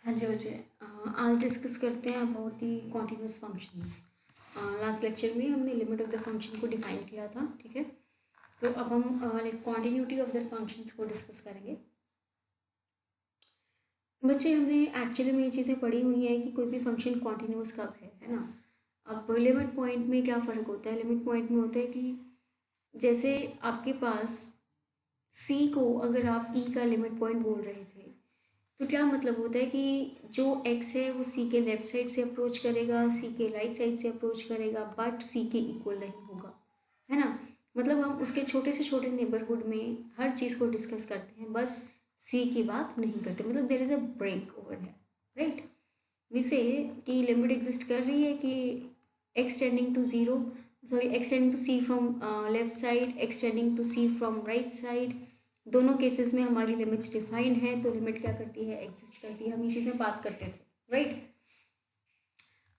हाँ जी बच्चे, आज डिस्कस करते हैं about the continuous functions. Last lecture में हमने लिमिट ऑफ द फंक्शन को डिफाइन किया था, ठीक है। तो अब हम कॉन्टिन्यूटी ऑफ द फंक्शंस को डिस्कस करेंगे। बच्चे, हमने एक्चुअली में ये चीज़ें पढ़ी हुई हैं कि कोई भी फंक्शन कॉन्टिन्यूस कब है ना। अब लिमिट पॉइंट में क्या फ़र्क होता है? लिमिट पॉइंट में होता है कि जैसे आपके पास सी को अगर आप ई का लिमिट पॉइंट बोल रहे थे, तो क्या मतलब होता है कि जो एक्स है वो सी के लेफ्ट साइड से अप्रोच करेगा, सी के राइट साइड से अप्रोच करेगा, बट सी के इक्वल नहीं होगा, है ना। मतलब हम उसके छोटे से छोटे नेबरहुड में हर चीज़ को डिस्कस करते हैं, बस सी की बात नहीं करते। मतलब there is a break over है, राइट। विसे कि लिमिट एग्जिस्ट कर रही है कि x tending to zero, sorry x tending to c from left side, x tending to c from right side, दोनों केसेस में हमारी लिमिट्स डिफाइंड है। तो लिमिट क्या करती है? एग्जिस्ट करती है। हम ये चीज़ें बात करते थे, राइट।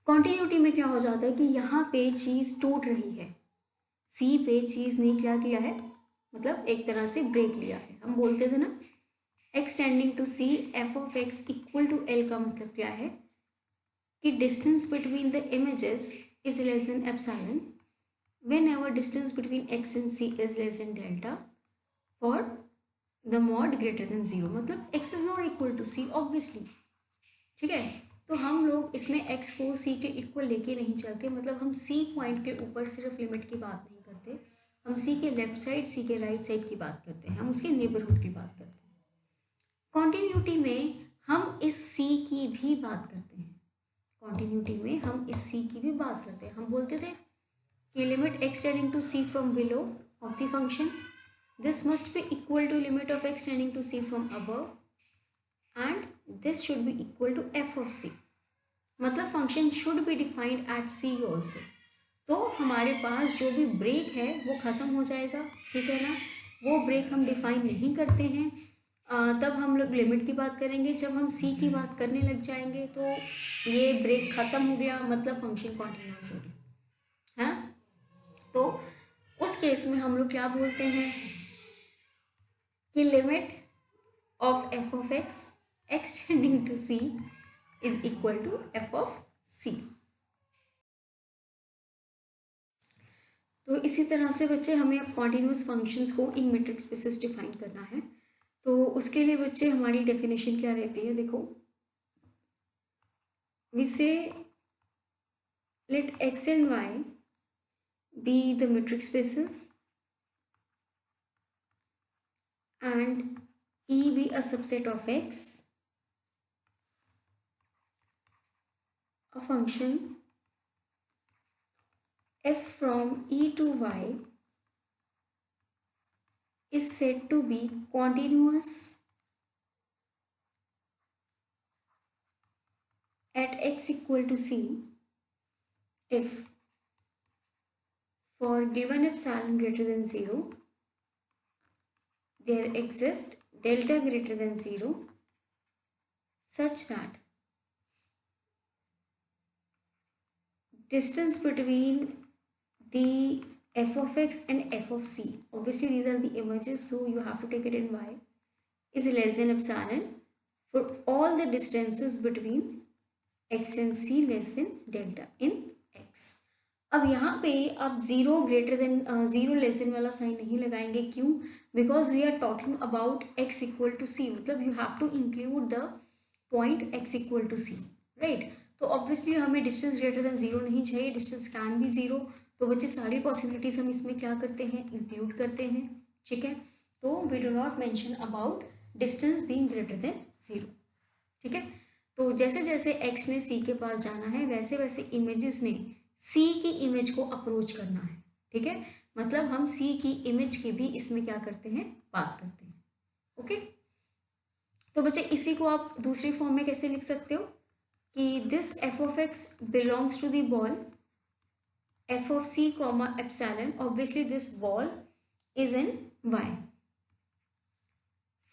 कॉन्टिन्यूटी में क्या हो जाता है कि यहाँ पे चीज़ टूट रही है, सी पे चीज़ ने क्या किया है, मतलब एक तरह से ब्रेक लिया है। हम बोलते थे ना x tending to c f of x equal to L का मतलब क्या है कि distance between the images is less than epsilon whenever distance between x and c is less than delta for the mod greater than zero. मतलब x is not equal to c obviously, ठीक है। तो हम लोग इसमें x को सी के equal लेके नहीं चलते। मतलब हम सी पॉइंट के ऊपर सिर्फ लिमिट की बात नहीं करते, हम सी के लेफ्ट साइड, सी के राइट साइड की बात करते हैं, हम उसके नेबरहुड की बात करते हैं। कॉन्टिन्यूटी में हम इस सी की भी बात करते हैं, कॉन्टिन्यूटी में हम इस सी की भी बात करते हैं। हम बोलते थे कि limit x tending to c from below of the function, this must be equal to limit of x tending to c from above and this should be equal to f of c। मतलब function should be defined at c also. तो हमारे पास जो भी break है वो ख़त्म हो जाएगा, ठीक है ना। वो ब्रेक हम डिफाइन नहीं करते हैं, तब हम लोग लिमिट की बात करेंगे। जब हम सी की बात करने लग जाएंगे तो ये ब्रेक ख़त्म हो गया, मतलब फंक्शन कॉन्टिन्यूस हो गया, है ना। तो उस केस में हम लोग क्या बोलते हैं कि limit of f of x extending to c is equal to f of c। तो इसी तरह से बच्चे हमें अब कॉन्टिन्यूस फंक्शंस को इन मेट्रिक स्पेसेस डिफाइन करना है। तो उसके लिए बच्चे हमारी डेफिनेशन क्या रहती है, देखो। वी से let x and y be the metric spaces and e be a subset of x, a function f from e to y is said to be continuous at x equal to c if for given epsilon greater than 0 there exists delta greater than 0 such that distance between the f of x and f of c, obviously these are the images so you have to take it in y, is less than epsilon for all the distances between x and c less than delta in x। अब यहाँ पे आप zero greater than zero less than वाला sign नहीं लगाएंगे, क्यों? Because we are talking about x equal to c, मतलब you have to include the point x equal to c, right. तो ऑब्वियसली हमें डिस्टेंस ग्रेटर देन जीरो नहीं चाहिए, distance can be zero. तो बच्चे सारी पॉसिबिलिटीज़ हम इसमें क्या करते हैं, इंक्लूड करते हैं, ठीक है। तो we do not mention about distance being greater than zero, ठीक है। तो जैसे जैसे x ने c के पास जाना है वैसे वैसे इमेजेस ने c की इमेज को अप्रोच करना है, ठीक है। मतलब हम c की इमेज की भी इसमें क्या करते हैं, बात करते हैं, ओके। तो बच्चे इसी को आप दूसरी फॉर्म में कैसे लिख सकते हो कि this f of x belongs to the ball f of c comma epsilon, obviously this ball is in y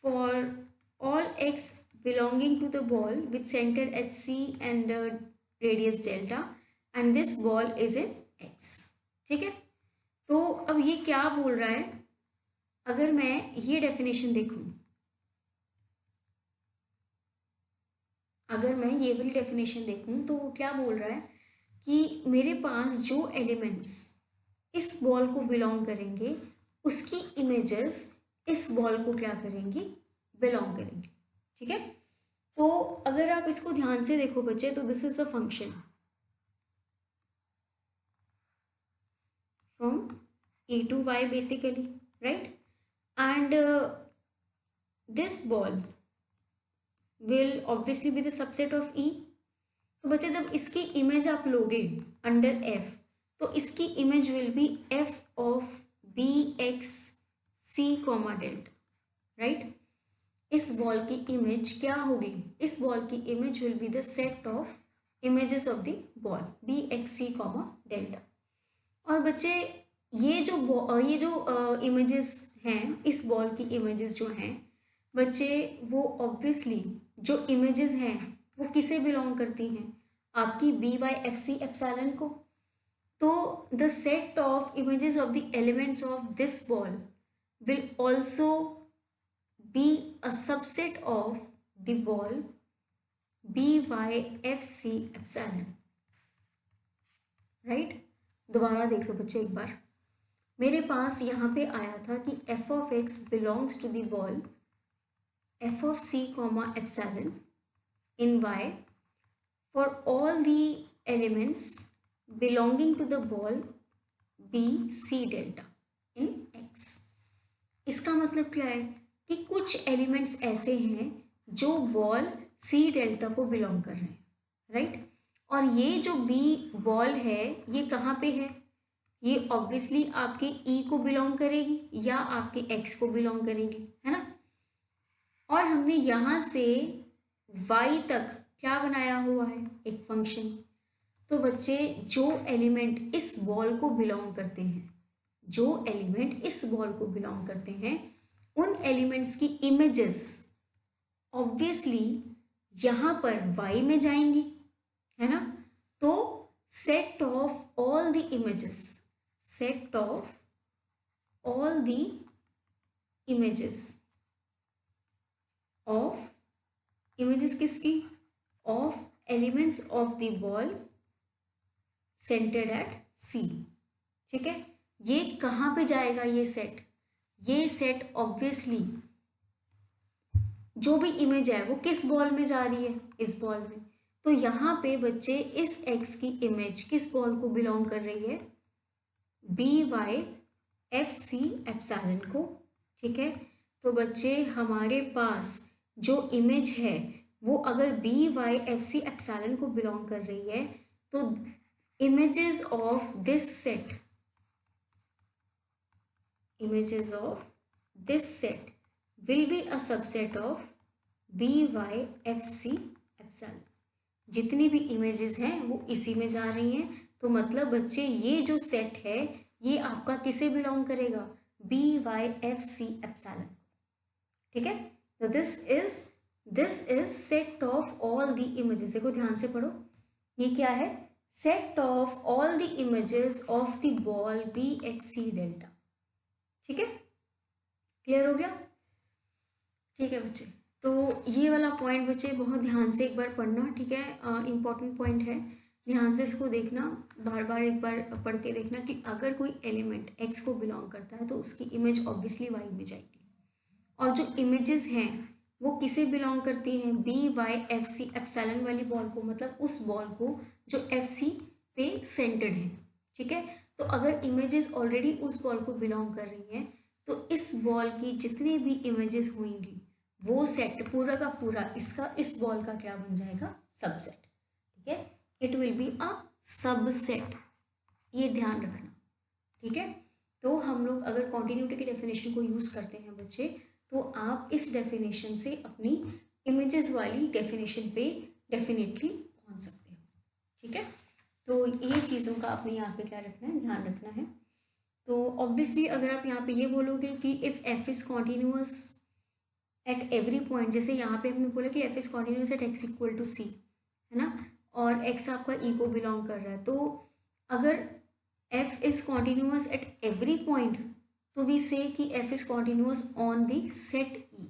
for all x belonging to the ball with center at c and radius delta and this ball is in x, ठीक है। तो अब ये क्या बोल रहा है, अगर मैं ये डेफिनेशन देखूं अगर मैं ये वाली डेफिनेशन देखूं तो वो क्या बोल रहा है कि मेरे पास जो एलिमेंट्स इस बॉल को बिलोंग करेंगे उसकी इमेजेस इस बॉल को क्या करेंगी, बिलोंग करेंगे। ठीक है, तो अगर आप इसको ध्यान से देखो बच्चे, तो this is the function from A to Y basically, right, and this ball will obviously be the subset of E. तो बच्चे जब इसकी इमेज आप लोगे अंडर एफ, तो इसकी image will be f of b x c comma delta, right. इस ball की इमेज क्या होगी, इस बॉल की image will be the set of images of the ball B x c comma delta. और बच्चे ये जो इमेजेस हैं, इस बॉल की इमेजेस जो हैं बच्चे, वो ऑब्वियसली जो इमेजेस हैं वो किसे बिलोंग करती हैं, आपकी b Y F C epsilon को। तो the set of images of the elements of this ball will also be a subset of the ball b Y F C epsilon, right. दोबारा देख लो बच्चे एक बार, मेरे पास यहाँ पे आया था कि f of x belongs to the ball f of c comma epsilon in Y for all the elements belonging to the ball B C delta in X। इसका मतलब क्या है कि कुछ एलिमेंट्स ऐसे हैं जो बॉल C डेल्टा को बिलोंग कर रहे हैं, राइट। और ये जो B बॉल है ये कहाँ पे है, ये ऑब्वियसली आपके E को बिलोंग करेगी या आपके X को बिलोंग करेगी, है ना। और हमने यहाँ से y तक क्या बनाया हुआ है, एक फंक्शन। तो बच्चे जो एलिमेंट इस बॉल को बिलोंग करते हैं, जो एलिमेंट इस बॉल को बिलोंग करते हैं, उन एलिमेंट्स की इमेजेस ऑब्वियसली यहाँ पर y में जाएंगी, है ना। तो set of all the images, set of all the images of images किसकी, of elements of the ball centred at c. ठीक है, ये कहाँ पे जाएगा ये सेट ऑब्वियसली जो भी इमेज है वो किस बॉल में जा रही है, इस बॉल में। तो यहाँ पे बच्चे इस एक्स की इमेज किस बॉल को बिलोंग कर रही है, b Y F C epsilon को। ठीक है, तो बच्चे हमारे पास जो इमेज है वो अगर B Y F C epsilon को बिलोंग कर रही है, तो images of this set, images of this set will be a subset of B Y F C epsilon. जितनी भी इमेजेस हैं वो इसी में जा रही हैं। तो मतलब बच्चे ये जो सेट है ये आपका किसे बिलोंग करेगा, B Y F C epsilon. ठीक है, तो this is set of all the images. देखो ध्यान से पढ़ो, ये क्या है, set of all the images of the ball B x C delta. ठीक है, क्लियर हो गया। ठीक है बच्चे, तो ये वाला पॉइंट बच्चे बहुत ध्यान से एक बार पढ़ना, ठीक है, इंपॉर्टेंट पॉइंट है, ध्यान से इसको देखना, बार बार एक बार पढ़ के देखना कि अगर कोई एलिमेंट एक्स को बिलोंग करता है तो उसकी इमेज ऑब्वियसली वाई में जाएगी। और जो इमेजेस हैं वो किसे बिलोंग करती हैं, B Y F C epsilon वाली बॉल को, मतलब उस बॉल को जो एफ सी पे सेंटर्ड है। ठीक है, तो अगर इमेजेस ऑलरेडी उस बॉल को बिलोंग कर रही हैं तो इस बॉल की जितने भी इमेजेस होंगी वो सेट पूरा का पूरा इसका, इस बॉल का क्या बन जाएगा, सबसेट। ठीक है, it will be a subset, ये ध्यान रखना। ठीक है, तो हम लोग अगर कॉन्टिन्यूटी की डेफिनेशन को यूज़ करते हैं बच्चे, तो आप इस डेफिनेशन से अपनी इमेजेस वाली डेफिनेशन पे डेफिनेटली पहुंच सकते हो। ठीक है, तो ये चीज़ों का आपने यहाँ पे क्या रखना है, ध्यान रखना है। तो ऑब्वियसली अगर आप यहाँ पे ये बोलोगे कि if f is continuous at every point, जैसे यहाँ पे हमने बोला कि f is continuous at x equal to c, है ना, और एक्स आपका ई को बिलोंग कर रहा है, तो अगर F is continuous at every point तो वी से कि f is continuous on the set ई।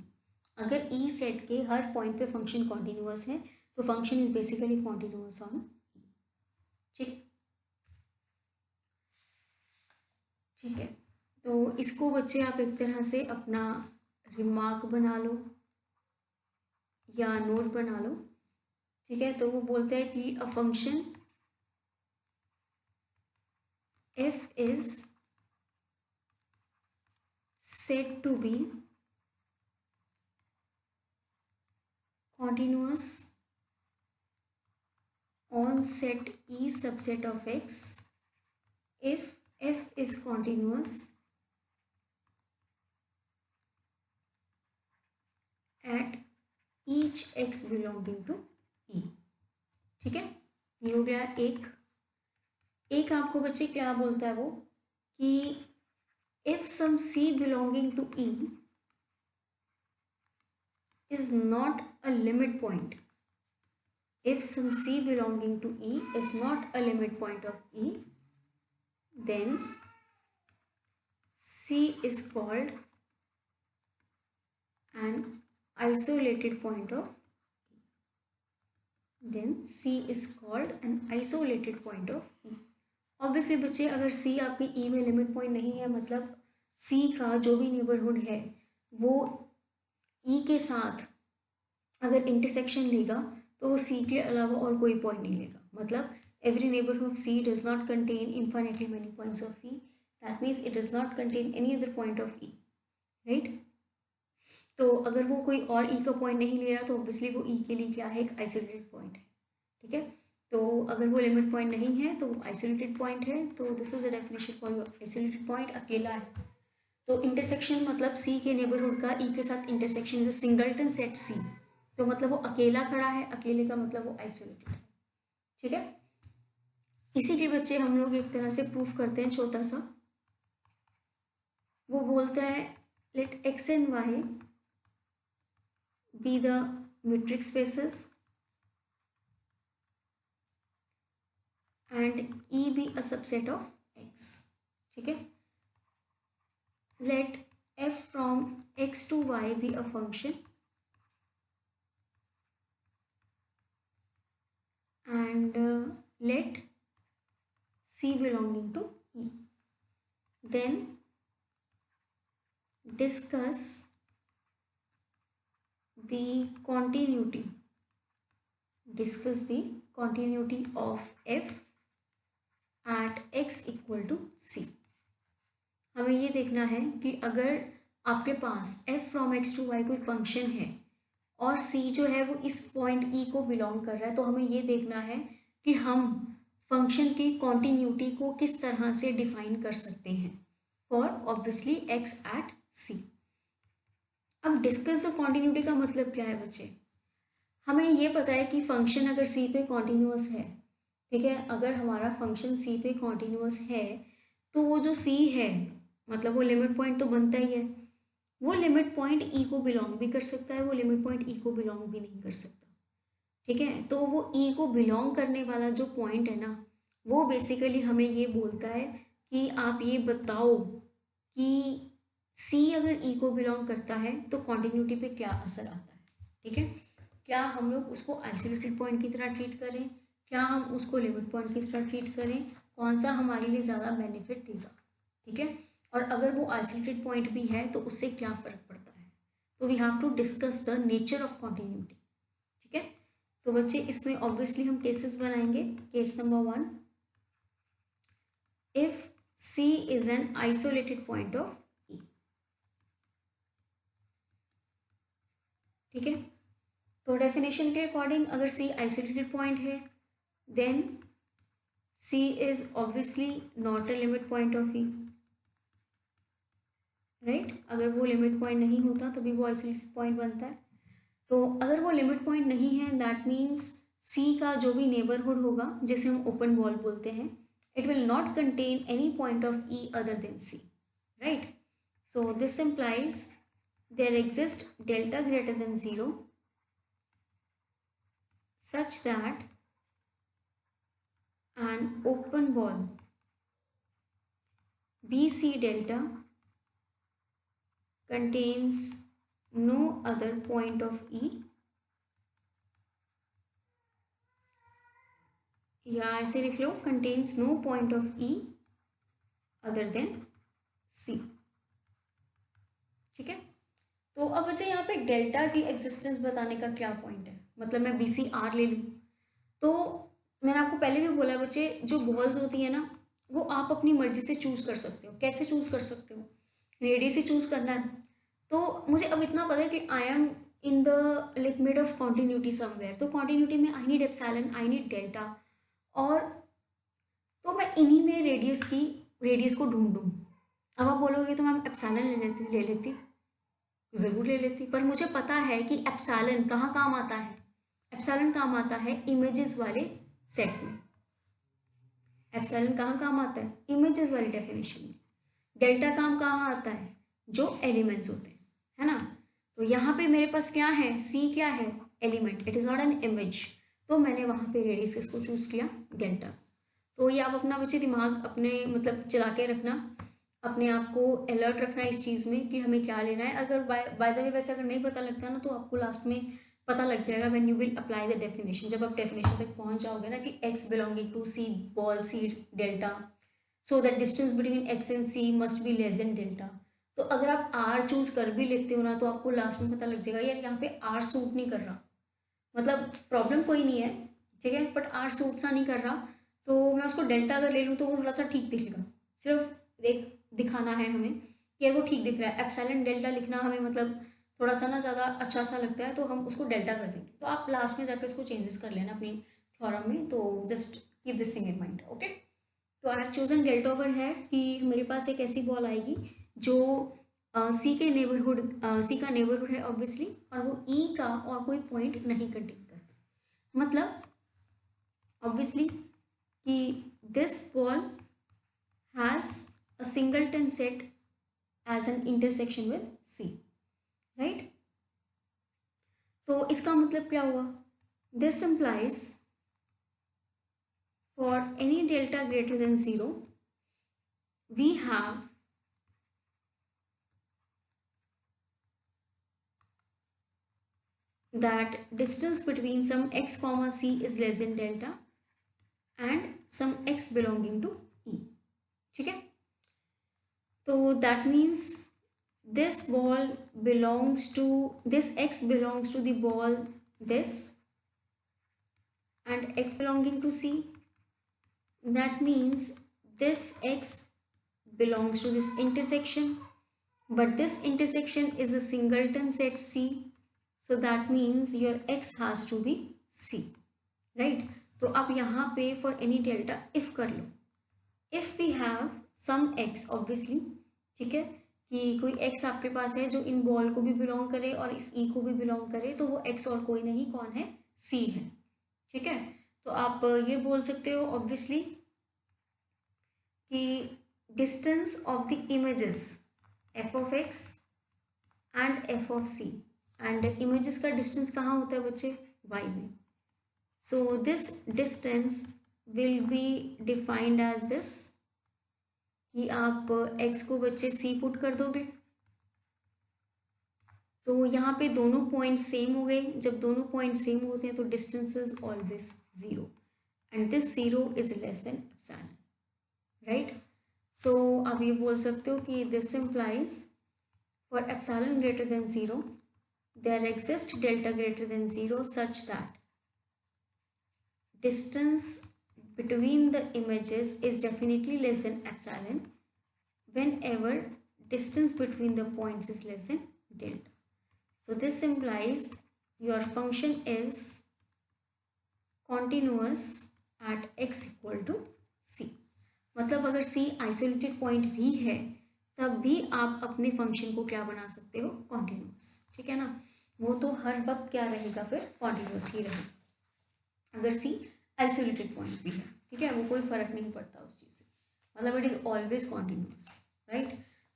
अगर ई सेट के हर पॉइंट पे फंक्शन कॉन्टिन्यूअस है तो function is basically continuous on ठीक ठीक है। तो इसको बच्चे आप एक तरह से अपना रिमार्क बना लो या नोट बना लो, ठीक है। तो वो बोलते हैं कि a function f is said to be continuous on set E subset of x if f is continuous at each x belonging to E। ठीक है, ये हो गया एक आपको बच्चे क्या बोलता है वो कि if some c belonging to E is not a limit point, if some c belonging to E is not a limit point of E, then C is called an isolated point of E. Then C is called an isolated point of E। Obviously बच्चे अगर C आपकी E में limit point नहीं है, मतलब C का जो भी नेबरहुड है वो E के साथ अगर इंटरसेक्शन लेगा तो वो C के अलावा और कोई पॉइंट नहीं लेगा। मतलब every neighborhood of C does not contain infinitely many points of E, that means it does not contain any other point of E, right? तो अगर वो कोई और E का पॉइंट नहीं ले रहा तो ऑब्वियसली वो E के लिए क्या है, एक आइसोलेटेड पॉइंट है, ठीक है। तो अगर वो लिमिट पॉइंट नहीं है तो आइसोलेटेड पॉइंट है। तो this is a definition for isolated point, अकेला है। तो इंटरसेक्शन मतलब C के नेबरहुड का E के साथ intersection is singleton set C, तो मतलब वो अकेला खड़ा है, अकेले का मतलब वो आइसोलेटेड है, ठीक है। इसीलिए बच्चे हम लोग एक तरह से प्रूफ करते हैं छोटा सा, वो बोलते हैं let x and y be the metric spaces and E be a subset of x, ठीक है। let f from x to y be a function and let C belonging to E। then discuss the continuity of f at x equal to C। हमें ये देखना है कि अगर आपके पास f from x to y कोई function है और C जो है वो इस पॉइंट E को बिलोंग कर रहा है, तो हमें ये देखना है कि हम फंक्शन की कॉन्टिन्यूटी को किस तरह से डिफाइन कर सकते हैं for obviously x at C। अब डिस्कस द कॉन्टिन्यूटी का मतलब क्या है बच्चे, हमें ये पता है कि फंक्शन अगर C पे कॉन्टिन्यूअस है, ठीक है, अगर हमारा फंक्शन C पे कॉन्टिन्यूअस है तो वो जो C है मतलब वो लिमिट पॉइंट तो बनता ही है, वो लिमिट पॉइंट E को बिलोंग भी कर सकता है, वो लिमिट पॉइंट E को बिलोंग भी नहीं कर सकता, ठीक है। तो वो E को बिलोंग करने वाला जो पॉइंट है ना, वो बेसिकली हमें ये बोलता है कि आप ये बताओ कि C अगर E को बिलोंग करता है तो कॉन्टिन्यूटी पे क्या असर आता है, ठीक है। क्या हम लोग उसको आइसोलेटेड पॉइंट की तरह ट्रीट करें, क्या हम उसको लिमिट पॉइंट की तरह ट्रीट करें, कौन सा हमारे लिए ज़्यादा बेनिफिट देगा, ठीक है। और अगर वो आइसोलेटेड पॉइंट भी है तो उससे क्या फ़र्क पड़ता है। तो we have to discuss the nature of continuity, ठीक है। तो बच्चे इसमें ऑब्वियसली हम केसेस बनाएंगे। Case number 1, if C is an isolated point of E, ठीक है। तो डेफिनेशन के अकॉर्डिंग अगर C आइसोलेटेड पॉइंट है then C is obviously not a limit point of E, right. अगर वो लिमिट पॉइंट नहीं होता तभी वो आइसोलेटेड पॉइंट बनता है। तो अगर वो लिमिट पॉइंट नहीं है दैट मीन्स C का जो भी नेबरहुड होगा जिसे हम ओपन बॉल बोलते हैं, it will not contain any point of E other than C, right? So this implies there exists delta greater than 0 such that an open ball BC delta contains no other point of E या ऐसे लिख लो, contains no point of E other than c. ठीक है, तो अब बच्चे यहाँ पे डेल्टा की एग्जिस्टेंस बताने का क्या पॉइंट है, मतलब मैं बी सी आर ले लूँ तो मैंने आपको पहले भी बोला बच्चे, जो बॉल्स होती है ना वो आप अपनी मर्जी से चूज़ कर सकते हो। कैसे चूज़ कर सकते हो? रेडियस से चूज़ करना है। तो मुझे अब इतना पता है कि I am in the like mid of continuity somewhere, तो कॉन्टिन्यूटी में I need epsilon, I need delta, और तो मैं इन्हीं में रेडियस को ढूंढूं। अब आप बोलोगे तो मैम एप्सिलॉन ले लेती, ज़रूर ले लेती, पर मुझे पता है कि एप्सिलॉन कहाँ काम आता है। एप्सिलॉन काम आता है इमेजेस वाले सेट में। एप्सिलॉन कहाँ काम आता है? इमेजेस वाली डेफिनेशन में। डेल्टा काम कहाँ आता है? जो एलिमेंट्स होते हैं, है ना। तो यहाँ पे मेरे पास क्या है, सी क्या है? Element, it is not an image, तो मैंने वहाँ पे रेडियस इसको चूज़ किया डेल्टा। तो ये आप अपना बच्चे दिमाग अपने मतलब चला के रखना, अपने आप को अलर्ट रखना इस चीज़ में कि हमें क्या लेना है। अगर बाय द वे वैसे अगर नहीं पता लगता ना तो आपको लास्ट में पता लग जाएगा when you will apply the definition. जब आप डेफिनेशन तक पहुंच जाओगे ना कि x belonging to C ball C delta, so that distance between x and c must be less than delta. तो अगर आप r चूज कर भी लेते हो ना तो आपको लास्ट में पता लग जाएगा यार यहाँ पे r सूट नहीं कर रहा, मतलब प्रॉब्लम कोई नहीं है, ठीक है, बट r सूट सा नहीं कर रहा, तो मैं उसको डेल्टा अगर ले लूँ तो वो थोड़ा सा ठीक दिखेगा। सिर्फ एक दिखाना है हमें कि यार वो ठीक दिख रहा है। एप्सिलॉन डेल्टा लिखना हमें मतलब थोड़ा सा ना ज़्यादा अच्छा सा लगता है, तो हम उसको डेल्टा कर देंगे। तो आप लास्ट में जाकर उसको चेंजेस कर लेना अपनी थ्योरम में, तो just keep this thing in mind, okay. तो I have chosen delta over है कि मेरे पास एक ऐसी बॉल आएगी जो सी के नेबरहुड, सी का नेबरहुड है ऑब्वियसली, और वो ई का और कोई पॉइंट नहीं कंटेन करती। मतलब ऑब्वियसली कि this ball has a singleton set as an intersection with C, right. तो इसका मतलब क्या हुआ? This implies for any delta greater than 0 we have that distance between some x comma c is less than delta and some x belonging to e, ठीक है। तो that means this ball belongs to, this x belongs to the ball this and x belonging to c, that means this x belongs to this intersection, but this intersection is a singleton set c, so that means your x has to be c, right। तो आप यहाँ पे for any delta if कर लो, if we have some x obviously, ठीक है, कि कोई एक्स आपके पास है जो इन बॉल को भी बिलोंग करे और इस ई को भी बिलोंग करे, तो वो एक्स और कोई नहीं, कौन है? सी है, ठीक है। तो आप ये बोल सकते हो ऑब्वियसली कि distance of the images F of X and F of C, and images का डिस्टेंस कहाँ होता है बच्चे? वाई में। So this distance will be defined as this, कि आप x को बच्चे c पुट कर दोगे, तो यहाँ पे दोनों पॉइंट सेम हो गए। जब दोनों पॉइंट सेम होते हैं तो distance is always 0 and this 0 is less than epsilon, right. So आप ये बोल सकते हो कि this implies for epsilon greater than 0 there exist delta greater than 0 such that distance between the images is definitely less than epsilon whenever distance between the points is less than delta. So this implies your function is continuous at x equal to c. मतलब अगर c isolated point भी है तब भी आप अपने function को क्या बना सकते हो? कॉन्टिन्यूस, ठीक है ना। वो तो हर वक्त क्या रहेगा? फिर कॉन्टिन्यूस ही रहेगा अगर c आइसोलेटेड पॉइंट भी है, ठीक है, वो कोई फर्क नहीं पड़ता उस चीज़ से, मतलब it is always continuous, right.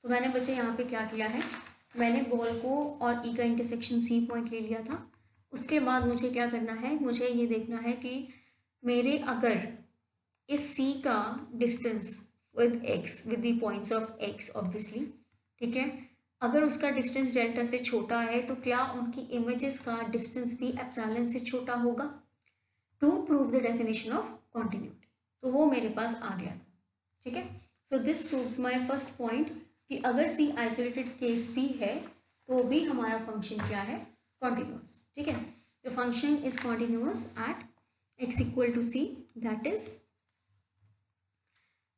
तो मैंने बच्चे यहाँ पे क्या किया है, मैंने बॉल को और ई का इंटरसेक्शन सी पॉइंट ले लिया था। उसके बाद मुझे क्या करना है, मुझे ये देखना है कि मेरे अगर इस सी का distance with x, with the points of x obviously, ठीक है, अगर उसका डिस्टेंस डेल्टा से छोटा है तो क्या उनकी इमेजेस का डिस्टेंस भी एप्सिलॉन से छोटा होगा? To prove the definition of continuity. तो वो मेरे पास आ गया था, ठीक है। So this proves my first point कि अगर सी आइसोलेटेड केस भी है तो भी हमारा फंक्शन क्या है, कॉन्टिन्यूअस, ठीक है। The function is continuous at x equal to C, that is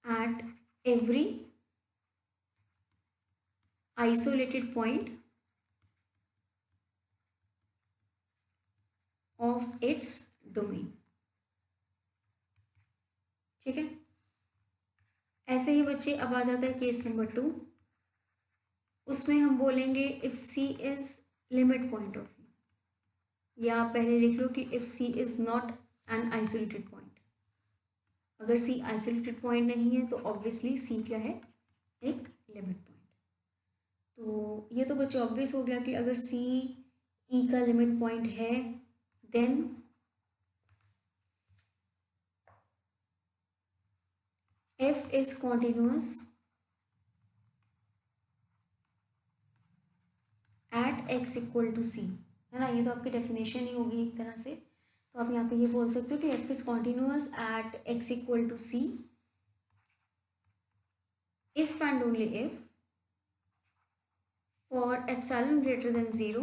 at every isolated point of its domain, ठीक है। ऐसे ही बच्चे अब आ जाता है केस नंबर 2, उसमें हम बोलेंगे if C is limit point of view, या पहले लिख लो कि if C is not an isolated point. अगर सी आइसोलेटेड पॉइंट नहीं है तो ऑब्वियसली सी क्या है, एक लिमिट पॉइंट। तो ये तो बच्चे ऑब्वियस हो गया कि अगर सी ई का लिमिट पॉइंट है then f is continuous at x equal to c, है ना। ये तो आपकी डेफिनेशन ही होगी एक तरह से। तो आप यहाँ पे ये बोल सकते हो कि F is continuous at x equal to C if and only if for epsilon greater than 0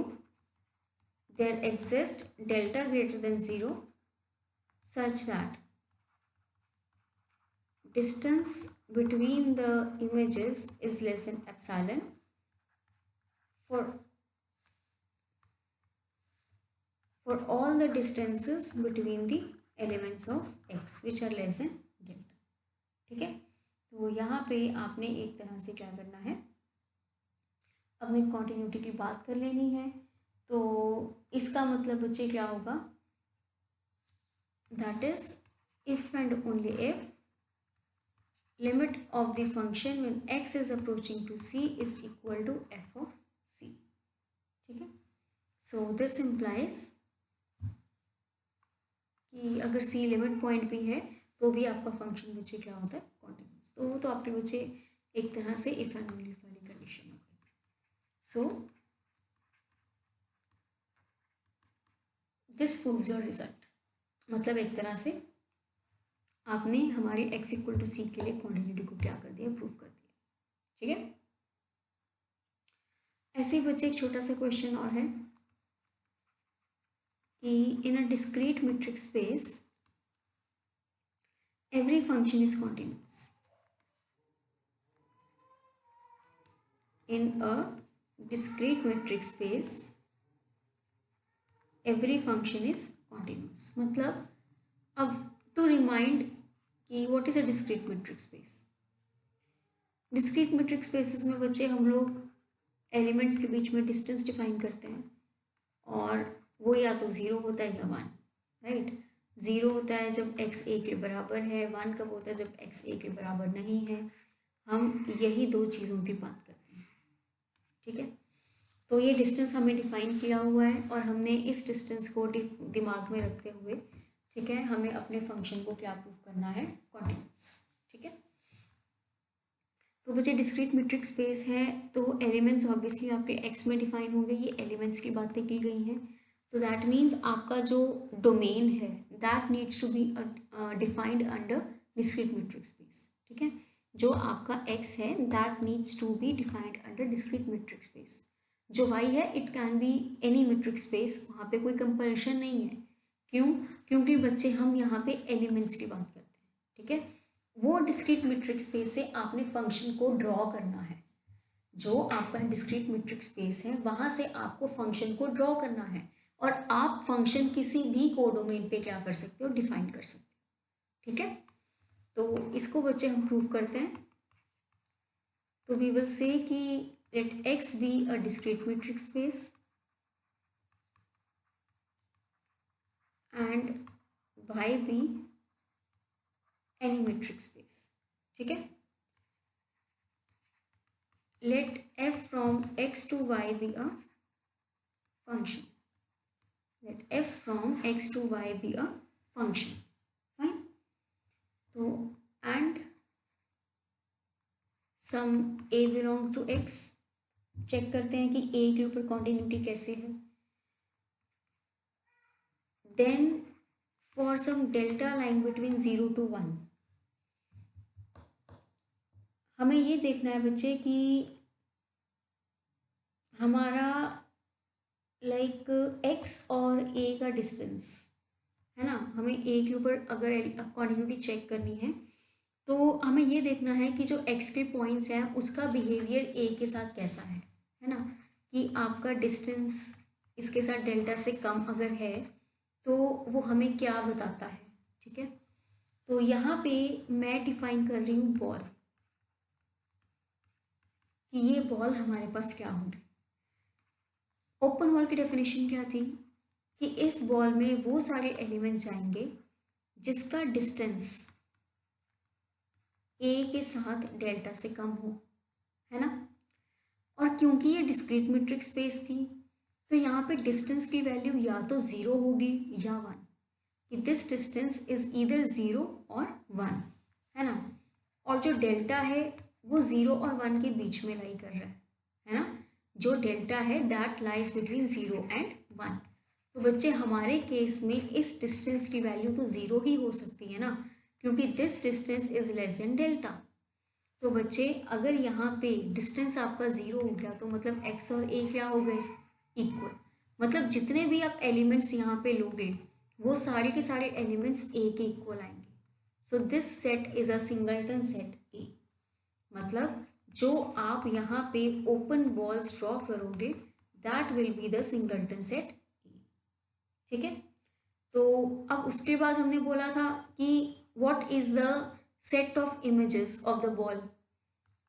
there exists delta greater than 0 such that distance between the images is less than epsilon for all the distances between the elements of x which are less than delta, ठीक है। तो यहाँ पे आपने एक तरह से क्या करना है, अपनी कॉन्टिन्यूटी की बात कर लेनी है। तो इसका मतलब बच्चे क्या होगा, that is if and only if limit of the function when x is approaching to c is equal to f of c, ठीक है। सो दिस इम्प्लाइज कि अगर c लिमिट पॉइंट भी है तो भी आपका फंक्शन बच्चे क्या होता है, कॉन्टिन्यूअस। तो वो तो आपके बच्चे एक तरह से इफ एंड ओनली वाली कंडीशन हो गई। सो दिस प्रूव्स योर रिजल्ट, मतलब एक तरह से आपने हमारे x इक्वल टू सी के लिए क्वांटिटी को क्या कर दिया, प्रूव कर दिया, ठीक है। ऐसे ही बच्चे एक छोटा सा क्वेश्चन और है कि in a discrete metric space every function is continuous, in a discrete metric space every function is continuous. मतलब अब टू रिमाइंड कि what is a discrete metric space. Discrete metric spaces में बच्चे हम लोग एलिमेंट्स के बीच में डिस्टेंस डिफाइन करते हैं और वो या तो ज़ीरो होता है या वन, राइट। ज़ीरो होता है जब x a के बराबर है, वन कब होता है जब x a के बराबर नहीं है। हम यही दो चीज़ों की बात करते हैं, ठीक है। तो ये डिस्टेंस हमें डिफाइन किया हुआ है और हमने इस डिस्टेंस को दिमाग में रखते हुए, ठीक है, हमें अपने फंक्शन को क्या प्रूव करना है, कॉन्टिन्यूअस, ठीक है। तो बच्चे डिस्क्रीट मीट्रिक स्पेस है तो एलिमेंट्स ऑब्वियसली आपके एक्स में डिफाइन होंगे, ये एलिमेंट्स की बातें की गई हैं। तो दैट मीन्स आपका जो डोमेन है that needs to be defined under discrete metric space, ठीक है। जो आपका एक्स है that needs to be defined under discrete metric space. जो वाई है it can be any metric space, वहाँ पे कोई कंपल्शन नहीं है। क्यों? क्योंकि बच्चे हम यहाँ पे एलिमेंट्स की बात करते हैं, ठीक है। वो डिस्क्रीट मीट्रिक स्पेस से आपने फंक्शन को ड्रॉ करना है। जो आपका डिस्क्रीट मीट्रिक स्पेस है वहाँ से आपको फंक्शन को ड्रॉ करना है और आप फंक्शन किसी भी कोडोमेन पे क्या कर सकते हो, डिफाइन कर सकते हो, ठीक है। तो इसको बच्चे हम प्रूव करते हैं। तो वी विल से कि let X be a discrete metric space and Y be any metric space, ठीक है। Let f from x to y be a function. Let f from x to y be a function. Fine. तो and sum a belongs to x. Check करते हैं कि a के ऊपर continuity कैसे है। Then for some delta line between 0 to 1. हमें ये देखना है बच्चे कि हमारा लाइक x और a का डिस्टेंस है ना, हमें a के ऊपर अगर कॉन्टिन्यूटी चेक करनी है तो हमें ये देखना है कि जो x के पॉइंट्स हैं उसका बिहेवियर a के साथ कैसा है ना, कि आपका डिस्टेंस इसके साथ डेल्टा से कम अगर है तो वो हमें क्या बताता है। ठीक है, तो यहाँ पे मैं डिफाइन कर रही हूँ बॉल, कि ये बॉल हमारे पास क्या होगी। ओपन बॉल की डेफिनेशन क्या थी कि इस बॉल में वो सारे एलिमेंट्स जाएंगे जिसका डिस्टेंस ए के साथ डेल्टा से कम हो, है ना। और क्योंकि ये डिस्क्रीट मीट्रिक स्पेस थी तो यहाँ पे डिस्टेंस की वैल्यू या तो 0 होगी या 1, कि दिस डिस्टेंस इज ईदर 0 और 1, है ना। और जो डेल्टा है वो 0 और 1 के बीच में लाई कर रहा है ना। जो डेल्टा है दैट लाइज बिटवीन 0 एंड 1। तो बच्चे हमारे केस में इस डिस्टेंस की वैल्यू तो 0 ही हो सकती है ना, क्योंकि this distance is less than delta. तो बच्चे अगर यहाँ पे डिस्टेंस आपका 0 हो गया तो मतलब x और a क्या हो गए, इक्वल। मतलब जितने भी आप एलिमेंट्स यहाँ पे लोगे वो सारे के सारे एलिमेंट्स a के इक्वल आएंगे। So this set is a singleton set A। मतलब जो आप यहाँ पे ओपन बॉल्स ड्रॉ करोगे that will be the singleton set A। ठीक है, तो अब उसके बाद हमने बोला था कि what is the set of images of the ball,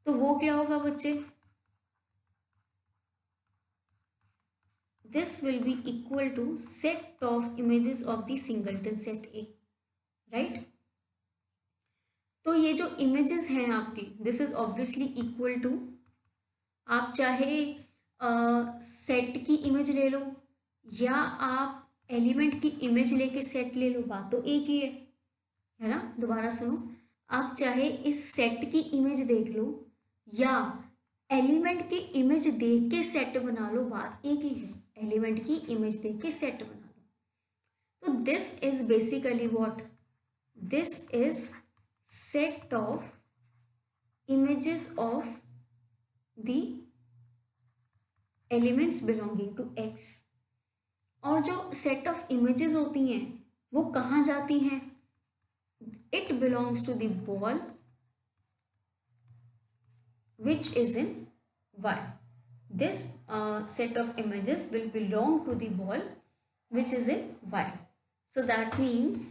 तो वो क्या होगा बच्चे, this will be equal to set of images of the singleton set A, right. तो ये जो इमेजेस हैं आपकी this is obviously equal to, आप चाहे सेट की इमेज ले लो या आप एलिमेंट की इमेज लेके सेट ले लो, बात तो एक ही है ना। दोबारा सुनो, आप चाहे इस सेट की इमेज देख लो या एलिमेंट की इमेज देख के सेट बना लो, बात एक ही है। एलिमेंट की इमेज देख के सेट बना लो। तो this is basically what, this is set of images of the elements belonging to X. और जो सेट ऑफ इमेजेस होती हैं वो कहाँ जाती हैं, it belongs to the ball which is in Y. This set of images will belong to the ball which is in Y. So that means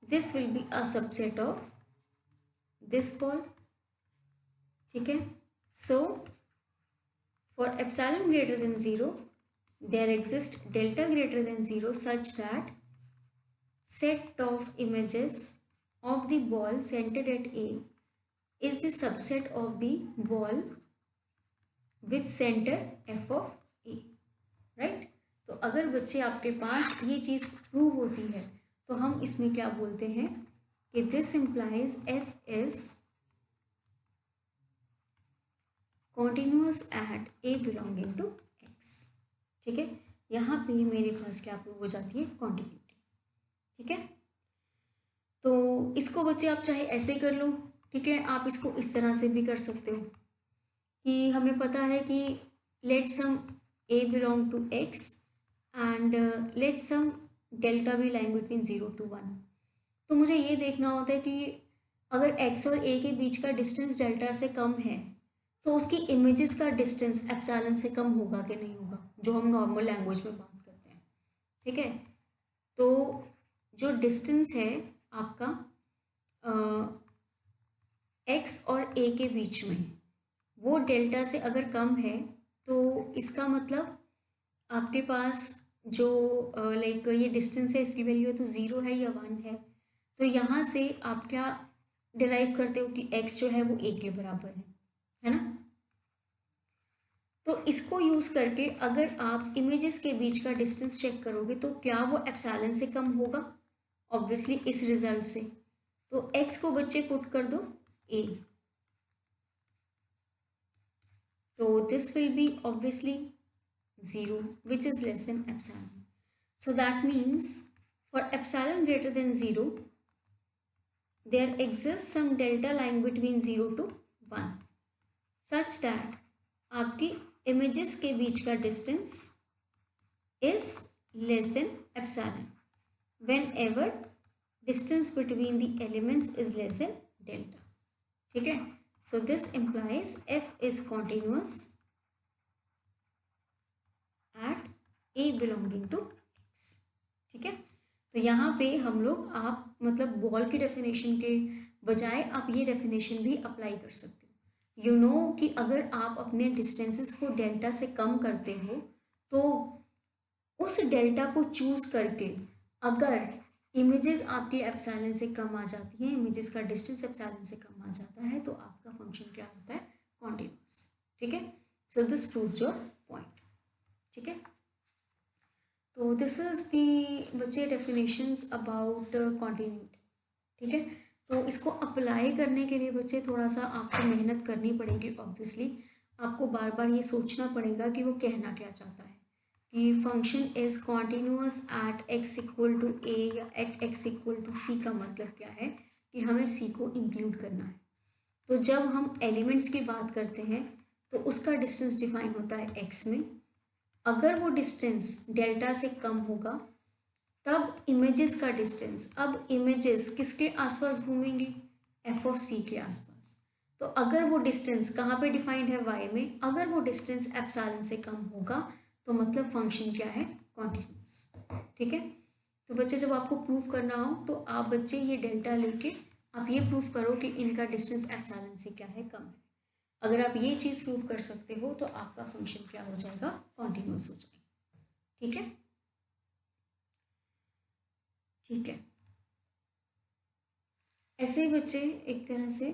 this will be a subset of this ball. ठीक है, so for epsilon greater than 0 there exists delta greater than 0 such that set of images of the ball centered at A is the subset of the ball with center f of A, right। तो अगर बच्चे आपके पास ये चीज़ prove होती है तो हम इसमें क्या बोलते हैं कि this implies f is continuous at A belonging to x। ठीक है, यहाँ पे मेरे पास क्या प्रूव हो जाती है, कॉन्टिन्यूटी। ठीक है, तो इसको बच्चे आप चाहे ऐसे कर लो, ठीक है, आप इसको इस तरह से भी कर सकते हो कि हमें पता है कि let some a belong to x and let some delta भी लाइन बिटवीन 0 to 1। तो मुझे ये देखना होता है कि अगर x और a के बीच का डिस्टेंस डेल्टा से कम है तो उसकी इमेजेस का डिस्टेंस एप्सिलॉन से कम होगा कि नहीं होगा, जो हम नॉर्मल लैंग्वेज में बात करते हैं। ठीक है, तो जो डिस्टेंस है आपका x और a के बीच में वो डेल्टा से अगर कम है तो इसका मतलब आपके पास जो लाइक ये डिस्टेंस है इसकी वैल्यू है तो 0 है या 1 है। तो यहाँ से आप क्या डिराइव करते हो कि x जो है वो a के बराबर है ना। तो इसको यूज़ करके अगर आप इमेजेस के बीच का डिस्टेंस चेक करोगे तो क्या वो एप्सिलॉन से कम होगा, ऑब्वियसली इस रिजल्ट से। तो x को बच्चे पुट कर दो a, तो this will B obviously 0 which is less than epsilon. So that means for epsilon greater than 0 there exists some delta lying between 0 to 1 such that आपकी images के बीच का distance is less than epsilon whenever distance between the elements is less than delta. ठीक है, so this implies f is continuous at a belonging to x. ठीक है, तो यहाँ पे हम लोग आप मतलब बॉल की डेफिनेशन के बजाय आप ये डेफिनेशन भी अप्लाई कर सकते हो. यू नो कि अगर आप अपने डिस्टेंसेस को डेल्टा से कम करते हो तो उस डेल्टा को चूज करके अगर इमेजेस आपकी एप्सिलॉन से कम आ जाती हैं, इमेजेस का डिस्टेंस एप्सिलॉन से कम आ जाता है तो आपका फंक्शन क्या होता है, कॉन्टिन्यूअस. ठीक है, so this proves your point. ठीक है, तो दिस इज दी बच्चे डेफिनेशंस अबाउट कॉन्टिन्यूट. ठीक है, तो इसको अप्लाई करने के लिए बच्चे थोड़ा सा आपको मेहनत करनी पड़ेगी. ऑब्वियसली आपको बार बार ये सोचना पड़ेगा कि वो कहना क्या चाहता है कि function is continuous at x equal to A या at x equal to c का मतलब क्या है कि हमें सी को इंक्लूड करना है. तो जब हम एलिमेंट्स की बात करते हैं तो उसका डिस्टेंस डिफाइन होता है एक्स में. अगर वो डिस्टेंस डेल्टा से कम होगा तब इमेजेस का डिस्टेंस, अब इमेजेस किसके आसपास घूमेंगी, एफ ऑफ सी के आसपास. तो अगर वो डिस्टेंस कहाँ पे डिफाइंड है, वाई में, अगर वो डिस्टेंस एप्सिलॉन से कम होगा तो मतलब फंक्शन क्या है, कॉन्टिन्यूअस. ठीक है, तो बच्चे जब आपको प्रूफ करना हो तो आप बच्चे ये डेल्टा लेके आप ये प्रूफ करो कि इनका डिस्टेंस एप्सिलॉन से क्या है, कम है. अगर आप ये चीज़ प्रूव कर सकते हो तो आपका फंक्शन क्या हो जाएगा, कॉन्टिन्यूअस हो जाएगा. ठीक है, ठीक है. ऐसे ही बच्चे एक तरह से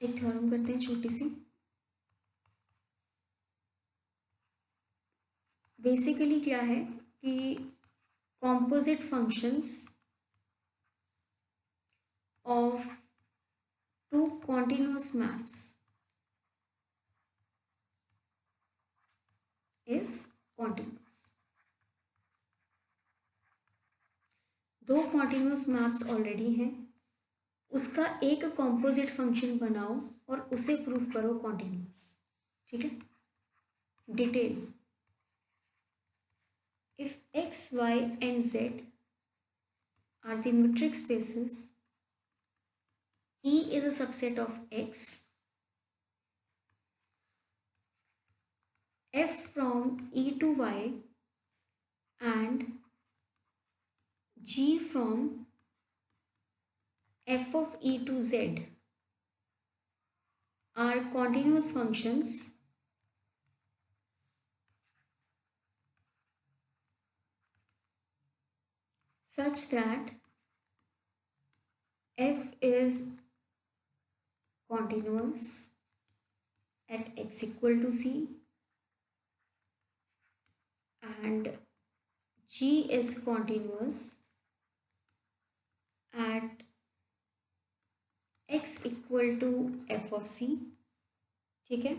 एक थ्योरम करते हैं छोटी सी. बेसिकली क्या है कि composite functions of two continuous maps is continuous. दो कॉन्टिन्यूअस मैप्स ऑलरेडी हैं, उसका एक कॉम्पोजिट फंक्शन बनाओ और उसे प्रूव करो कॉन्टिन्यूअस. ठीक है, detail. If x, y and z are the metric spaces, E is a subset of x, f from E to y and g from f of E to z are continuous functions such that f is continuous at x equal to c and g is continuous at x equal to f of c. ठीक है,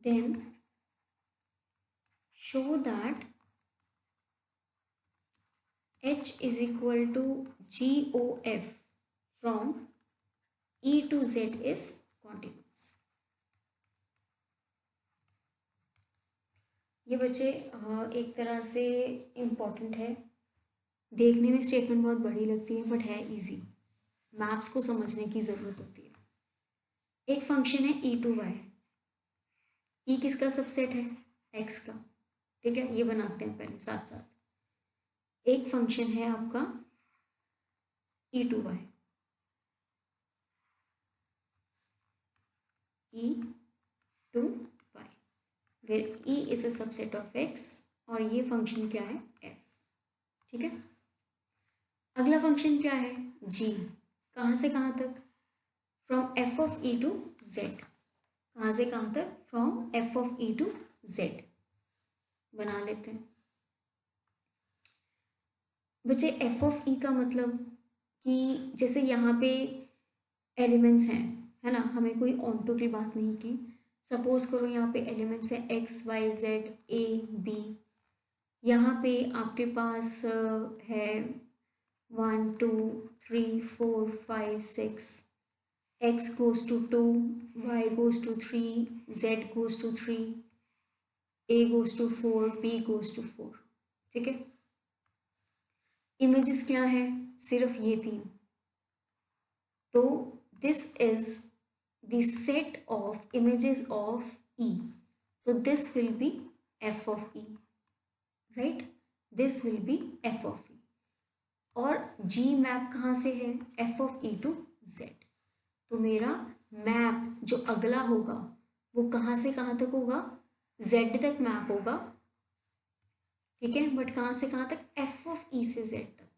then show that h is equal to GOF from E to Z is continuous. ये बच्चे एक तरह से important है. देखने में स्टेटमेंट बहुत बड़ी लगती है बट है इजी. मैप्स को समझने की ज़रूरत होती है. एक फंक्शन है e टू y. e किसका सबसेट है, x का. ठीक है, ये बनाते हैं पहले साथ साथ. एक फंक्शन है आपका e to y, e to y where e is a subset of x और ये फंक्शन क्या है, f. ठीक है, अगला फंक्शन क्या है, g. कहाँ से कहाँ तक, from f of e to z. कहाँ से कहाँ तक, from f of e to z. बना लेते हैं बच्चे. f of e का मतलब कि जैसे यहाँ पे एलिमेंट्स हैं है ना, हमें कोई ऑन्टो की बात नहीं की। सपोज करो यहाँ पे एलिमेंट्स है X Y Z A B, यहाँ पे आपके पास है 1 2 3 4 5 6, x goes to 2, y goes to 3, z goes to 3, a goes to 4, b goes to 4। ठीक है, इमेजेस क्या है, सिर्फ ये तीन। तो this is the set of images of E, तो this will B f of E, right, this will B f of E। और G मैप कहाँ से है, f of E to Z। तो मेरा मैप जो अगला होगा वो कहाँ से कहाँ तक होगा, Z तक मैप होगा, ठीक है, बट कहाँ से कहाँ तक, f of E से Z तक,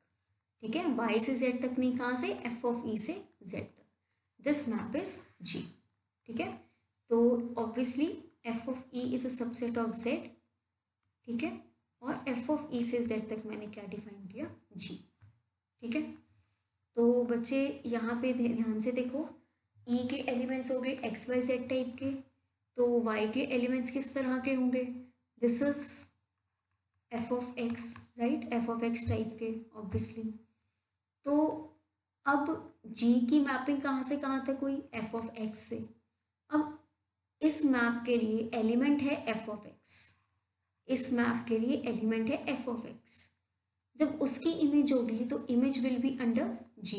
ठीक है, y से z तक नहीं, कहाँ से, f of E से z तक। दिस मैप इज G, ठीक है। तो obviously f of E is a subset of z, ठीक है, और f of E से z तक मैंने क्या डिफाइन किया, G, ठीक है। तो बच्चे यहाँ पे ध्यान से देखो, E के एलिमेंट्स हो गए एक्स वाई जेड टाइप के, तो y के एलिमेंट्स किस तरह के होंगे, this is f of x, right, f of x type के ऑब्वियसली। तो अब G की मैपिंग कहाँ से कहाँ तक हुई, f of x से। अब इस मैप के लिए एलिमेंट है f of x, इस मैप के लिए एलिमेंट है f of x। जब उसकी इमेज होगी तो image will be under G,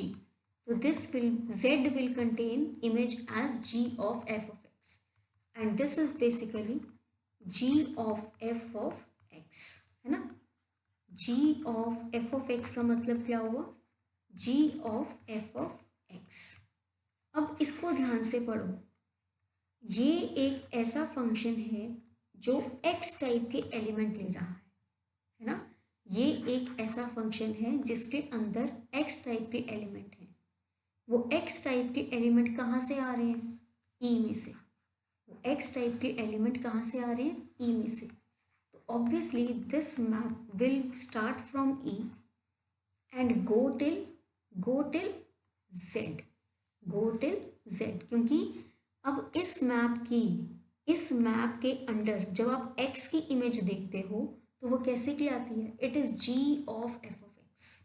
तो this will Z will contain image as G of f of x, and this is basically G of f of x, है ना। G of f of x का मतलब क्या हुआ, G of f of x। अब इसको ध्यान से पढ़ो, ये एक ऐसा फंक्शन है जो x टाइप के एलिमेंट ले रहा है ना। ये एक ऐसा फंक्शन है जिसके अंदर x टाइप के एलिमेंट हैं। वो x टाइप के एलिमेंट कहाँ से आ रहे हैं, E में से। वो x टाइप के एलिमेंट कहाँ से आ रहे हैं, E में से। तो obviously this map will start from E and go till Z, क्योंकि अब इस मैप के अंडर जब आप x की इमेज देखते हो तो वो कैसे की आती है, it is G of f of x,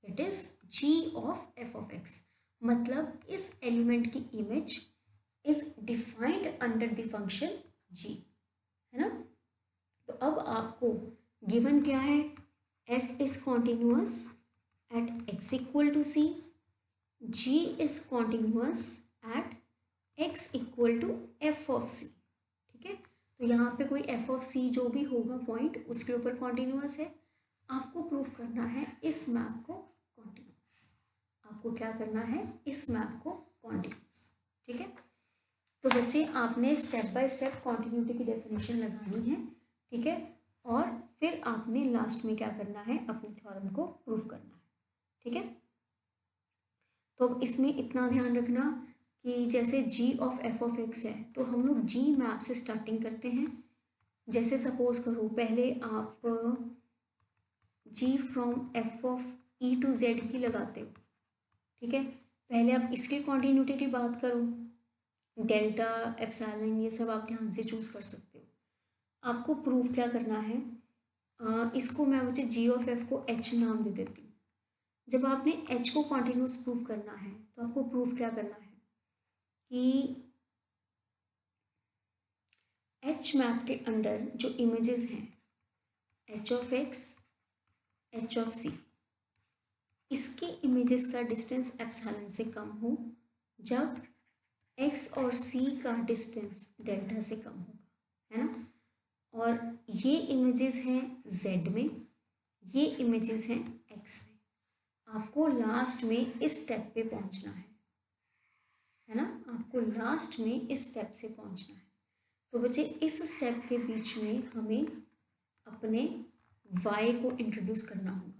it is G of f of x। मतलब इस एलिमेंट की image is defined under the function G, है ना। तो अब आपको गिवन क्या है, f is continuous at x equal to c, G is continuous at x equal to f of c, ठीक है। तो यहाँ पे कोई f of c जो भी होगा पॉइंट उसके ऊपर कॉन्टिन्यूअस है। आपको प्रूफ करना है इस मैप को कॉन्टिन्यूअस, आपको क्या करना है, इस मैप को कॉन्टिन्यूअस, ठीक है। तो बच्चे आपने स्टेप बाय स्टेप कॉन्टिन्यूटी की डेफिनेशन लगानी है, ठीक है, और फिर आपने लास्ट में क्या करना है, अपने थ्योरम को प्रूफ करना है, ठीक है। तो अब इसमें इतना ध्यान रखना कि जैसे G of f of x है तो हम लोग G मैप से स्टार्टिंग करते हैं। जैसे सपोज करो पहले आप G from f of E to Z की लगाते हो, ठीक है। पहले आप इसकी कॉन्टिन्यूटी की बात करो, डेल्टा एप्सिलॉन ये सब आप ध्यान से चूज़ कर सकते हो। आपको प्रूफ क्या करना है, इसको मैं मुझे G of f को H नाम दे देती हूँ। जब आपने H को कॉन्टिन्यूस प्रूफ करना है तो आपको प्रूफ क्या करना है कि H मैप के अंडर जो इमेजेस हैं H of x, H of c, इसके इमेजेस का डिस्टेंस एप्सिलॉन से कम हो जब x और c का डिस्टेंस डेल्टा से कम होगा, है ना। और ये इमेजेस हैं z में, ये इमेजेस हैं x में। आपको लास्ट में इस स्टेप पे पहुंचना है ना, आपको लास्ट में इस स्टेप से पहुंचना है। तो बच्चे इस स्टेप के बीच में हमें अपने y को इंट्रोड्यूस करना होगा,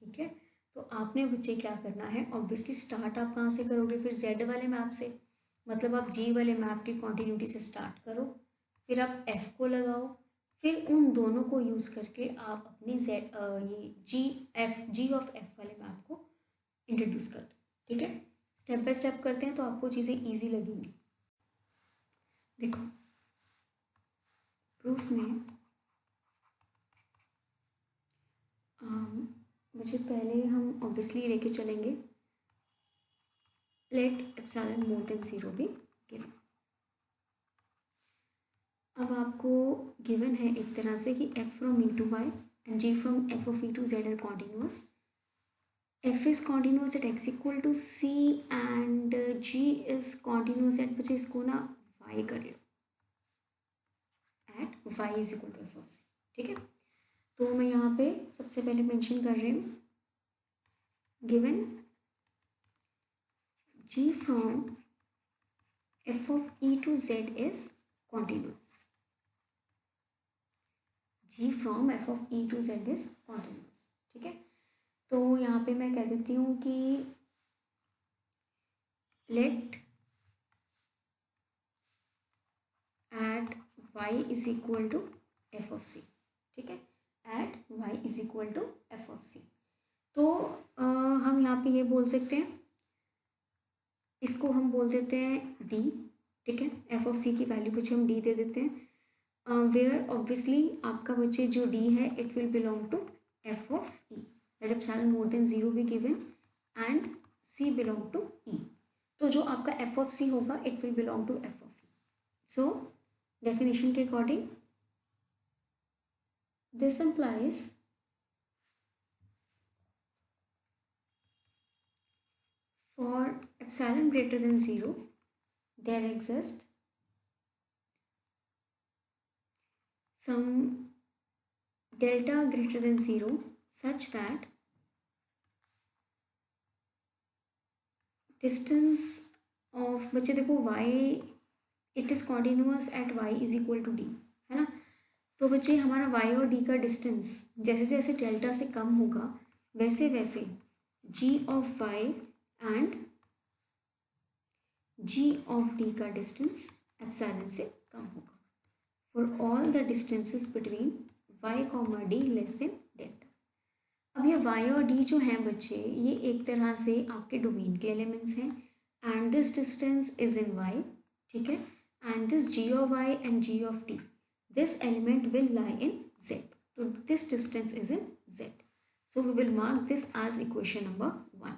ठीक है। तो आपने बच्चे क्या करना है, ऑब्वियसली स्टार्ट आप कहाँ से करोगे, फिर z वाले मैप से, मतलब आप G वाले मैप की कॉन्टिन्यूटी से स्टार्ट करो, फिर आप f को लगाओ, फिर उन दोनों को यूज़ करके आप अपने ये G of f वाले मैप को इंट्रोड्यूस कर दो, ठीक है। स्टेप बाय स्टेप करते हैं तो आपको चीज़ें ईजी लगेंगी। देखो प्रूफ में मुझे पहले हम ऑब्वियसली लेके चलेंगे लेट एप्सिलॉन मोर देन 0 भी गिवन। अब आपको गिवन है एक तरह से कि f from e to y and g from f of e to z are continuous. f is continuous at x equal to c and g is continuous at, बच्चे इसको ना y कर लो, at y is equal to f of c। ठीक है, तो मैं यहाँ पे सबसे पहले मेंशन कर रही हूँ given g from f of e to z is continuous, g from f of e to z is continuous। ठीक है, तो यहाँ पे मैं कह देती हूँ कि let at y is equal to f of c। ठीक है, at y is equal to f of c। तो हम यहाँ पे ये बोल सकते हैं, इसको हम बोल देते हैं d। ठीक है, f of c की वैल्यू बच्चे हम d दे देते हैं, वेयर ऑब्वियसली आपका बच्चे जो d है it will belong to f of e, that epsilon more than 0 भी given and c belong to e। तो जो आपका f of c होगा it will belong to f of e। So definition के according this implies for epsilon greater than 0 there exists some delta greater than 0 such that distance of, बच्चे देखो y it is continuous at y is equal to d, है ना। तो बच्चे हमारा y और d का डिस्टेंस जैसे जैसे डेल्टा से कम होगा वैसे वैसे g of y and g of d का डिस्टेंस एप्सिलॉन से कम होगा for all the distances between y comma d less than delta. अब ये y और d जो हैं बच्चे ये एक तरह से आपके डोमेन के एलिमेंट्स हैं and this distance is in y। ठीक है, and this g of y and g of t this element will lie in z, so this distance is in z, so we will mark this as equation number 1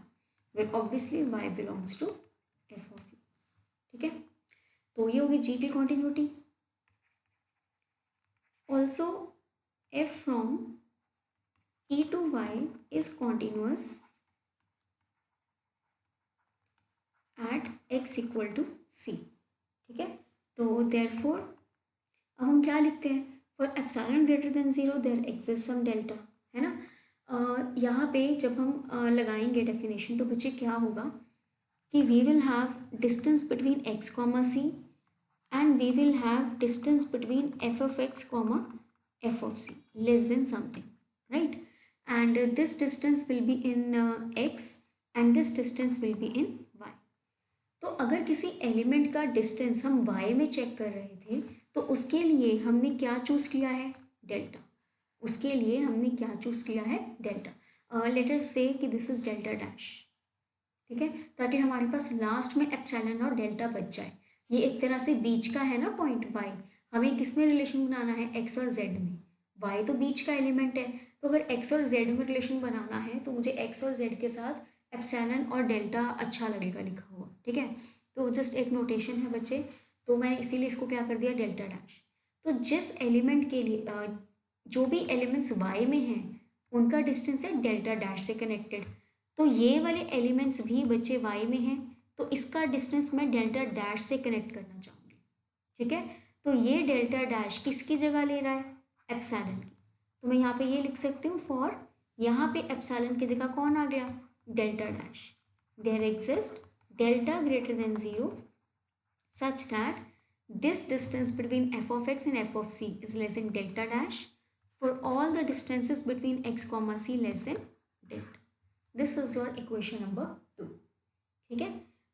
where obviously y belongs to f of e। ठीक है, तो ये होगी g की continuity। also f from e to y is continuous at x equal to c। ठीक है, तो therefore अब हम क्या लिखते हैं, for epsilon greater than 0 there exist some delta, है ना। यहाँ पे जब हम लगाएंगे डेफिनेशन तो बच्चे क्या होगा कि we will have distance between x comma c and we will have distance between f of x comma f of c less than something, right, and this distance will be in x and this distance will be in y। तो अगर किसी element का distance हम y में check कर रहे थे तो उसके लिए हमने क्या चूज़ किया है, डेल्टा। उसके लिए हमने क्या चूज़ किया है, डेल्टा। लेट अस से कि दिस इज डेल्टा डैश। ठीक है, ताकि हमारे पास लास्ट में एप्सिलॉन और डेल्टा बच जाए। ये एक तरह से बीच का है ना पॉइंट y, हमें किस में रिलेशन बनाना है, x और z में। y तो बीच का एलिमेंट है, तो अगर x और z में रिलेशन बनाना है तो मुझे x और z के साथ एप्सिलॉन और डेल्टा अच्छा लगेगा लिखा हुआ। ठीक है, तो जस्ट एक नोटेशन है बच्चे, तो मैंने इसीलिए इसको क्या कर दिया, डेल्टा डैश। तो जिस एलिमेंट के लिए जो भी एलिमेंट्स y में हैं उनका डिस्टेंस है डेल्टा डैश से कनेक्टेड, तो ये वाले एलिमेंट्स भी बच्चे y में हैं तो इसका डिस्टेंस मैं डेल्टा डैश से कनेक्ट करना चाहूँगी। ठीक है, तो ये डेल्टा डैश किसकी जगह ले रहा है, एप्सिलॉन की। तो मैं यहाँ पे ये लिख सकती हूँ फॉर, यहाँ पे एप्सिलॉन की जगह कौन आ गया, delta dash. There exist delta greater than 0 such that this distance between f of x and f of c is less than delta dash for all the distances between x comma c less than delta. This is your equation number 2। ठीक है,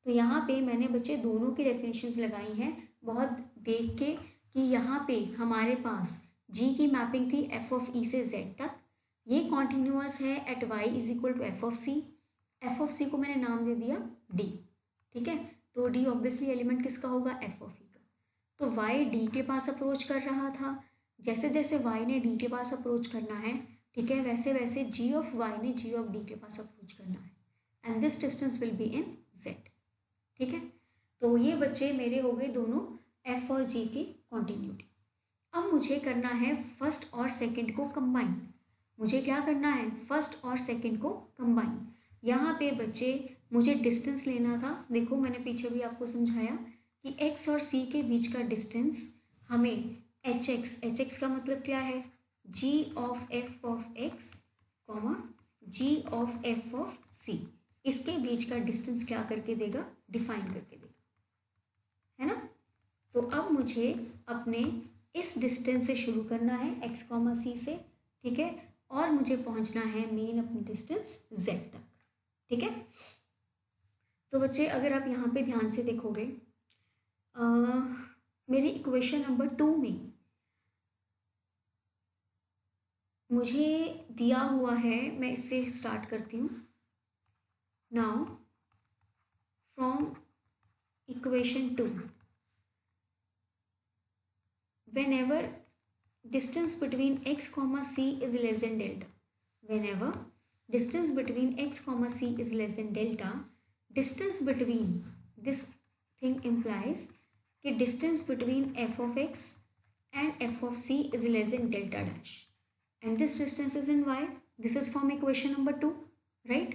तो यहाँ पे मैंने बच्चे दोनों की definitions लगाई हैं बहुत देख के कि यहाँ पे हमारे पास g की मैपिंग थी f of e से z तक, ये कॉन्टिन्यूअस है at y is equal to f of c को मैंने नाम दे दिया d। ठीक है। तो डी ऑब्वियसली एलिमेंट किसका होगा, एफ ऑफ ई का। तो वाई डी के पास अप्रोच कर रहा था, जैसे जैसे वाई ने डी के पास अप्रोच करना है, ठीक है, वैसे वैसे जी ऑफ वाई ने जी ऑफ डी के पास अप्रोच करना है, and this distance will be in Z. ठीक है, तो ये बच्चे मेरे हो गए दोनों एफ और जी की कॉन्टिन्यूटी। अब मुझे करना है फर्स्ट और सेकंड को कंबाइन। मुझे क्या करना है, फर्स्ट और सेकंड को कंबाइन। यहाँ पे बच्चे मुझे डिस्टेंस लेना था। देखो मैंने पीछे भी आपको समझाया कि एक्स और सी के बीच का डिस्टेंस हमें एच एक्स का मतलब क्या है, g of f of x comma g of f of c, इसके बीच का डिस्टेंस क्या करके देगा, डिफाइन करके देगा, है ना। तो अब मुझे अपने इस डिस्टेंस से शुरू करना है एक्स कॉमा सी से, ठीक है, और मुझे पहुंचना है मेन अपनी डिस्टेंस जेड तक। ठीक है, तो बच्चे अगर आप यहाँ पे ध्यान से देखोगे, मेरी इक्वेशन नंबर 2 में मुझे दिया हुआ है, मैं इससे स्टार्ट करती हूँ। Now from equation 2, whenever distance between x comma c is less than delta, whenever distance between x comma c is less than delta, distance between this thing implies कि distance between f of x and f of c is less than delta dash, and this distance is in y. This is from equation number 2, right?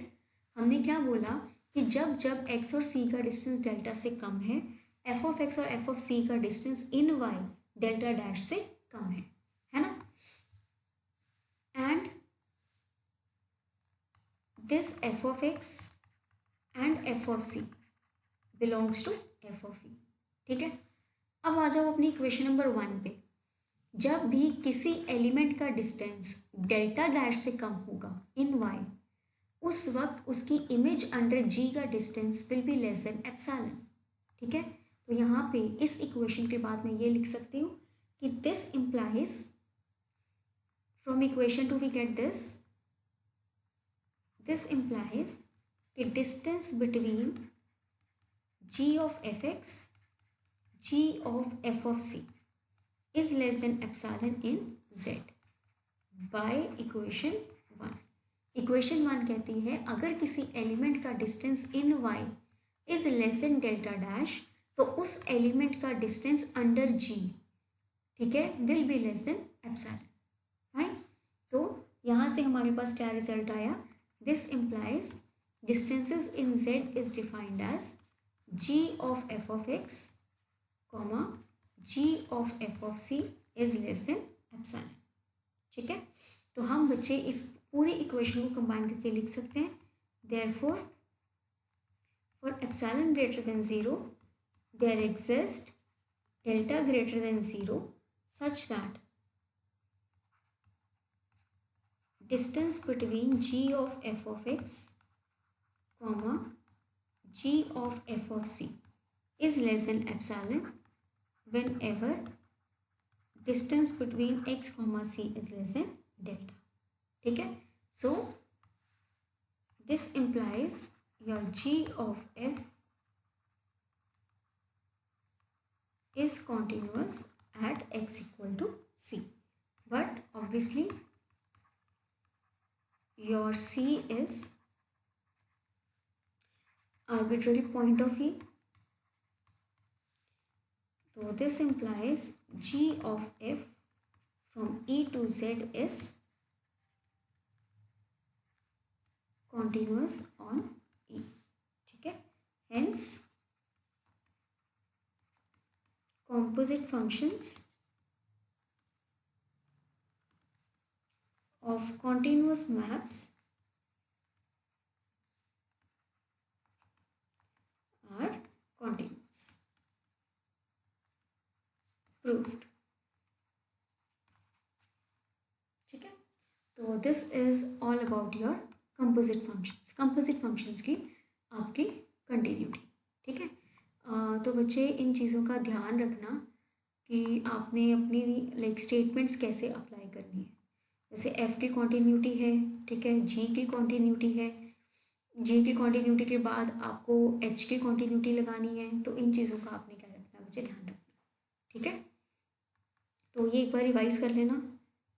हमने क्या बोला कि जब जब x और c का distance delta से कम है, f of x और f of c का distance in y delta dash से कम है ना। And this f of x and f of c belongs to f of e। ठीक है, अब आ जाओ अपनी इक्वेशन नंबर 1 पे। जब भी किसी एलिमेंट का डिस्टेंस डेल्टा डैश से कम होगा इन y, उस वक्त उसकी इमेज अंडर g का distance will be less than epsilon. ठीक है, तो यहाँ पे इस इक्वेशन के बाद मैं ये लिख सकती हूँ कि this implies, from equation 2 we get this implies the distance between g of fx, g of f of c is less than epsilon in z by equation 1। Equation 1 कहती है अगर किसी एलिमेंट का distance in y is less than delta dash, तो उस element का distance under g, ठीक है, will be less than epsilon. Fine, तो यहाँ से हमारे पास क्या रिजल्ट आया, this implies distances in z is defined as g of f of x comma g of f of c is less than epsilon. ठीक है, तो हम बच्चे इस पूरी इक्वेशन को कंबाइन करके लिख सकते हैं, therefore for epsilon greater than 0 there exist delta greater than 0 such that distance between g of f of x comma g of f of c is less than epsilon whenever distance between x comma c is less than delta। ठीक है, so this implies your g of f is continuous at x equal to c, but obviously your c is arbitrary point of e, so this implies g of f from e to z is continuous on e। ठीक है, hence composite functions of continuous maps are continuous, proved। ठीक है, तो this is all about your composite functions, composite functions की आपकी continuity. ठीक है, तो बच्चे इन चीज़ों का ध्यान रखना कि आपने अपनी लाइक स्टेटमेंट्स कैसे अप्लाई करनी है। जैसे f की कॉन्टीन्यूटी है, ठीक है, g की कॉन्टीन्यूटी है, जी की कॉन्टीन्यूटी के बाद आपको एच की कॉन्टीन्यूटी लगानी है, तो इन चीज़ों का आपने क्या रखना है बच्चे, ध्यान रखना। ठीक है, तो ये एक बार रिवाइज कर लेना।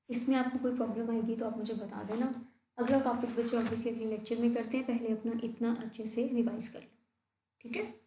इसमें आपको कोई प्रॉब्लम आएगी तो आप मुझे बता देना। अगला टॉपिक बच्चे ऑब्वियसली अगले लेक्चर में करते हैं, पहले अपना इतना अच्छे से रिवाइज कर लो। ठीक है।